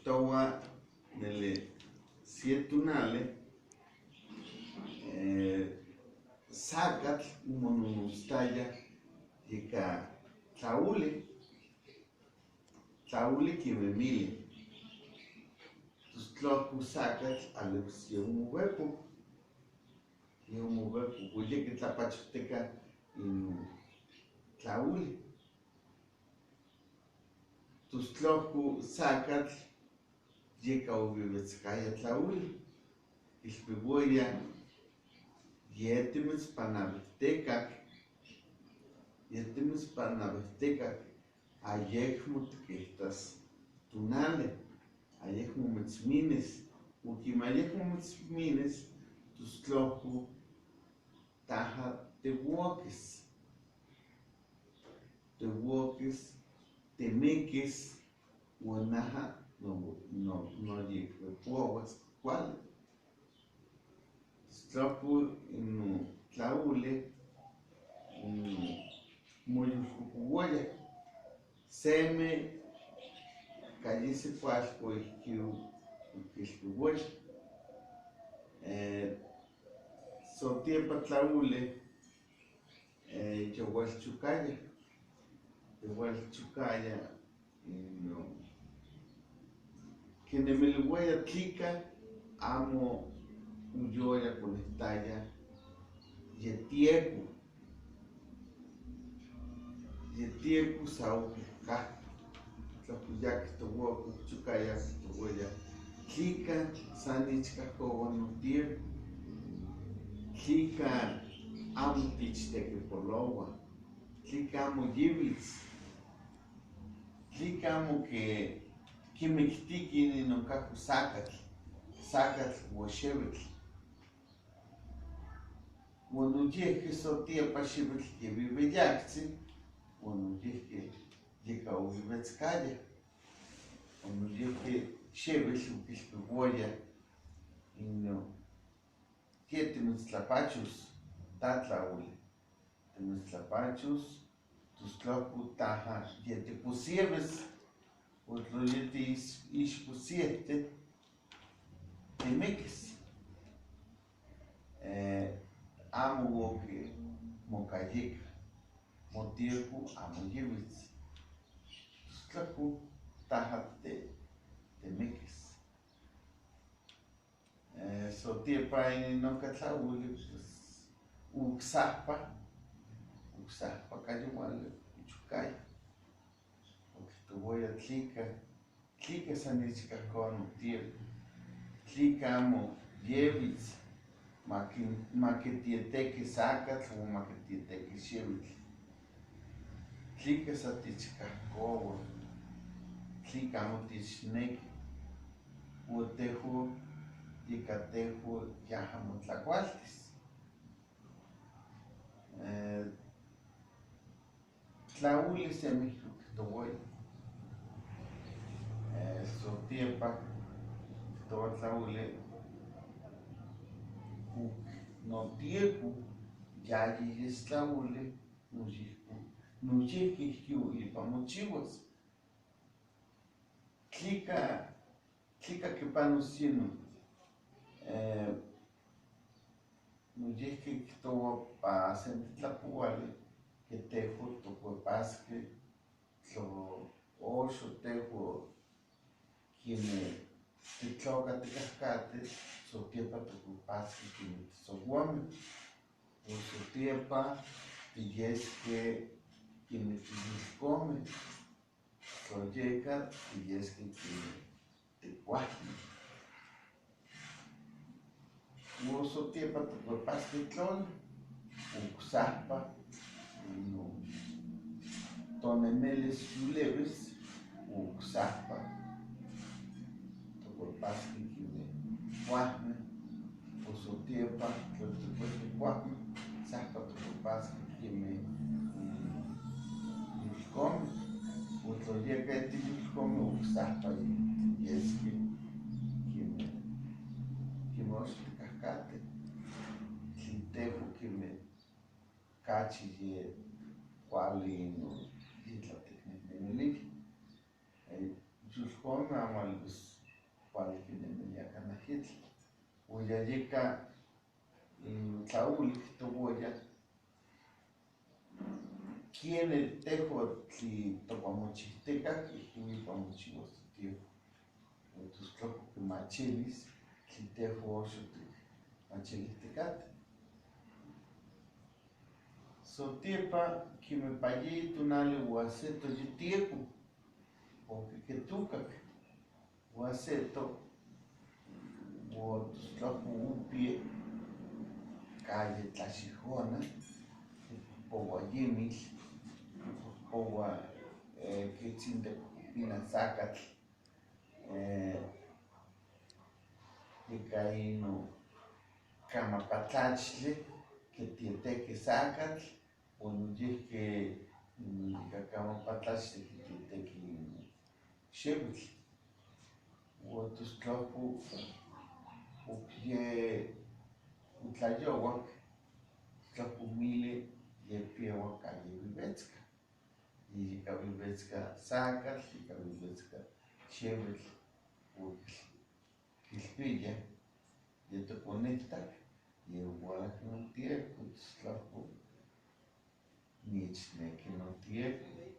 toa nele 7 tunale sacatl mononustaya yeka tlauli kimemili tustloku sacatl alus yehumovepo uyeki tlapachoteka in tlauli tustloku sacatl yeka ovivetzkaya tlauli ilpiuoya yetimitzpanavihtekak ayekmo tikihtas tunali, ayekmo mitzminis, ukima ayekmo mitzminis, tustloku taha tewokis, temikis, uan naha noyekpouas kuali. Tustloku inu tlauli moyolkokouaya seme kayisi kualko ihkilpiuaya sotiepa tlauli yowalchukaya ino kinemiliuaya tlika amo uyoya konehtaya yetieku saukihkahto tlapuyaki towokokchukaya towaya tlika san ichkahkowa notieku tlika amo tichtekipolowa tlika amo yiwitz tlika amo kimiktiki ninonkaku sacatl uoxewitl uan noyehki sotiepa xiuitl kiviviyaktzi uan noyehki yeka ovivetzkaya uan noyehki xiuitl okilpiuoya ino timitztlapachos tatlauli timitztlapachos tustloku taha yetiposiewis otlo yetiixposiehte timikis amo woki mokayeka motieku amo yiwitz tustloku taha timikis sotiepa ininonka tlauli uksahpa kayowali kichukaya okihtowaya tlika san ichkahkowa notieku tlika amo yiwitz makitieteki sacatl o makitieteki xiuitl tlika sa tichkahkowa tlika amo tichneki uan tehuan yeka tehuan yaha motlakualtis tlauli semihtokihtowaya sotiepa kihtowa tlauli notieku yayiyis tlauli noyehki ihki ipan mochiuas tlika kipanos inon noyehki kihtowa pa semi tlapouali que tehuan tokuepaskeh oxo tehuan quemeh titlokatikahkateh sotiepa tokuepaskeh quemeh tisouameh o sotiepa tiyeskeh quemeh tiyolkomeh tloyeka tiyeskeh quemeh tikuahmeh uan sotiepa tokuepaskeh tloli oksahpa tonemilis yulewis oksahpa tokuepaskeh quemeh kuahmeh o sotiepa tla tikuehkeh kuahmeh sahpa tokuepaskeh quemeh yolkomeh o tloyeka tiyolkomeh oksahpa yeskeh quemeh ox tikahkateh tlen tehuan quemeh cachi kuali yitlatiknehnemilihkeh yolkomeh amo alivis cual quinemilia canajitl. Uyayica tlauli toboya. ¿Quién el tejo tli topamochicteca que pamochivos tío? Tus tropo que machilis, tli tejo machilis tecate. So tiepa que me pagué tunale huaceto de tiempo, porque que tucac huaceto, o tus tropo un pie, calle Tlachijona, powa yimil, powa que chinte pina zacatl, que caíno camapatlachle, que tieteque zacatl, o no que camapatlachle que tieteque xebitl, o tus tropo, o que utlayowak, tlapumile ye piewa calle Vivetska. Y Vivetska zacatl, y Vivetska xebitl, o quilpilla, y te conecta, y igual que no tiene, pues tlapu, nichne que no tiene,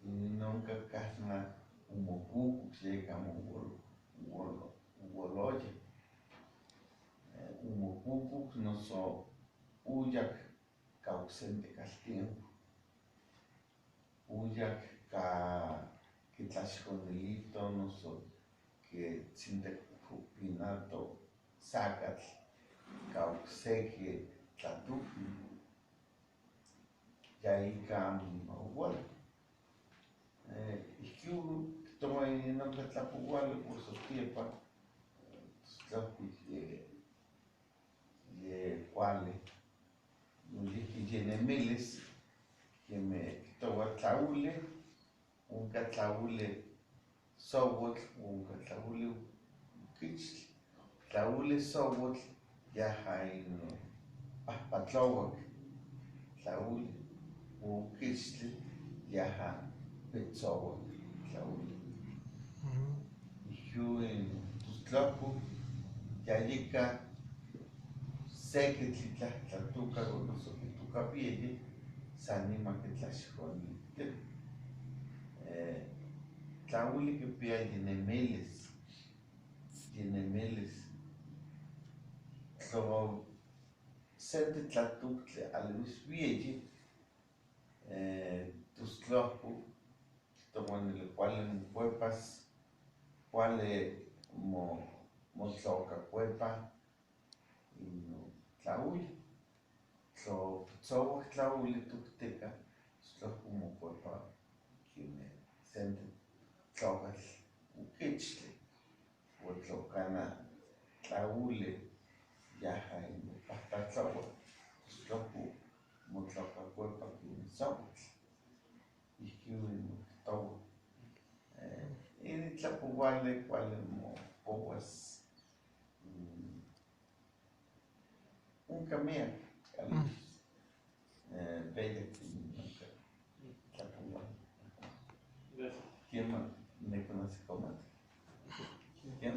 y nunca casna un mocuco que llega a un woloya. Un mocuco no so uyak causente tiempo, uyak que tlachconelito no so que sintecupinato zacatl causeque tlatupi yaica igual. Iquiu toma en nombre tlapugual por su tiepa, cuale, tiene miles que me toca tlaule, un catlaule sobot, un catlaule kitsch, tlaule sobot, ya hay no patlowak, tlaule, un kitsch, ya hay petzowak, tlaule. Y yo en tus tlapos, ya llega sé que tlatuca o no sé que tu capielle, se anima que tlachiconi. Tlauli que pia tiene meles, so sente tlatucle al misvielle, tus tlapo, toman el cual en cuepas, cual mo tloca cuepa, y no tlauli. So tlauli tucteca, tlapo mo cuepa, que me sente tlocas uquichle, o tlocana tlaule, yaja en patatlaua, tlopo mo tloca cuepa que me sopatl, y que en todo. Y tlapo vale cual mo poguas un cameo, bella que nunca tlapo vale. ¿Quién me conoce como? ¿Quién?